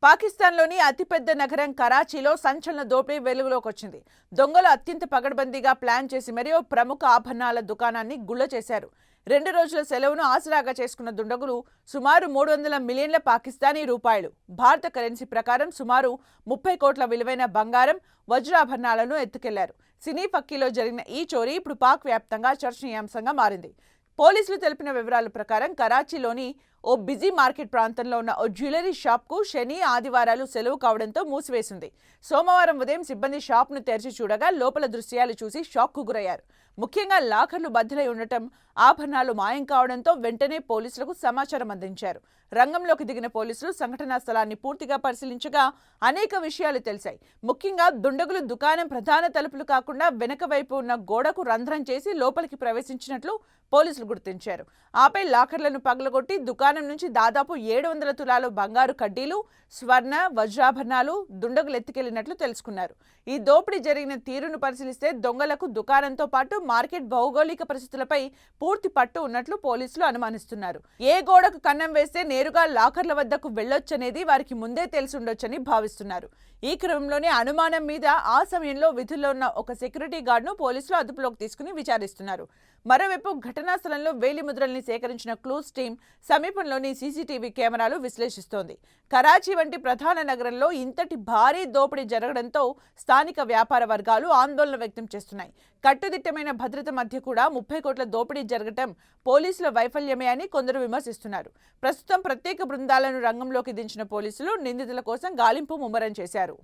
పాకిస్తాన్లోని అతిపెద్ద నగరం కరాచీలో సంచలన దోపిడీ వెలుగులోకి వచ్చింది. దొంగలు అత్యంత పగడ్బందీగా ప్లాన్ చేసి మరీ ఓ ప్రముఖ ఆభరణాల దుకాణాన్ని గుల్ల చేశారు. 2 రోజుల సెలవును ఆసరాగా చేసుకున్న దుండగులు సుమారు 300 మిలియన్ల పాకిస్తానీ రూపాయలు, భారత కరెన్సీ ప్రకారం సుమారు 30 కోట్ల విలువైన బంగారం, వజ్రాభరణాలను ఎత్తుకెళ్లారు. సినీ ఫక్కీలో జరిగిన ఈ చోరీ ఇప్పుడు పాక్ వ్యాప్తంగా చర్చనీయాంశంగా మారింది. పోలీసులు తెలిపిన వివరాల ప్రకారం కరాచీలోని ఓ బిజీ మార్కెట్ ప్రాంతంలో ఉన్న ఓ జ్యువెలరీ షాప్కు శని, ఆదివారాలు సెలవు కావడంతో మూసివేసింది. సోమవారం ఉదయం సిబ్బంది షాప్ను తెరిచి చూడగా లోపల దృశ్యాలు చూసి షాక్కు గురయ్యారు. ముఖ్యంగా లాకర్లు బద్దలై ఉండటం, ఆభరణాలు మాయం కావడంతో వెంటనే పోలీసులకు సమాచారం అందించారు. రంగంలోకి దిగిన పోలీసులు సంఘటనా స్థలాన్ని పూర్తిగా పరిశీలించగా అనేక విషయాలు తెలిసాయి. ముఖ్యంగా దుండగులు దుకాణం ప్రధాన తలుపులు కాకుండా వెనక వైపు ఉన్న గోడకు రంధ్రం చేసి లోపలికి ప్రవేశించినట్లు పోలీసులు గుర్తించారు. ఆపై లాకర్లను పగలగొట్టి దుకాణం నుంచి దాదాపు 700 తులాలు బంగారు కడ్డీలు, స్వర్ణ, వజ్రాభరణాలు దుండగులు ఎత్తుకెళ్లినట్లు తెలుసుకున్నారు. ఈ దోపిడీ జరిగిన తీరును పరిశీలిస్తే దొంగలకు దుకాణంతో పాటు మార్కెట్ భౌగోళిక పరిస్థితులపై పూర్తి పట్టు ఉన్నట్లు పోలీసులు అనుమానిస్తున్నారు. ఏ గోడకు కన్నం వేస్తే నేరుగా లాకర్ల వద్దకు వెళ్లొచ్చనేది వారికి ముందే తెలిసుండొచ్చని భావిస్తున్నారు. ఈ క్రమంలోనే అనుమానం మీద ఆ సమయంలో విధుల్లో ఉన్న ఒక సెక్యూరిటీ గార్డును పోలీసులు అదుపులోకి తీసుకుని విచారిస్తున్నారు. మరోవైపు ఘటనా స్థలంలో వేలిముద్రల్ని సేకరించిన క్లూస్ టీం సమీపంలోని సీసీటీవీ కెమెరాలు విశ్లేషిస్తోంది. కరాచీ వంటి ప్రధాన నగరంలో ఇంతటి భారీ దోపిడీ జరగడంతో స్థానిక వ్యాపార వర్గాలు ఆందోళన వ్యక్తం చేస్తున్నాయి. కట్టుదిట్టమైన భద్రత మధ్య కూడా 30 కోట్ల దోపిడీ జరగటం పోలీసుల వైఫల్యమే అని కొందరు విమర్శిస్తున్నారు. ప్రస్తుతం ప్రత్యేక బృందాలను రంగంలోకి దించిన పోలీసులు నిందితుల కోసం గాలింపు ముమ్మరం చేశారు.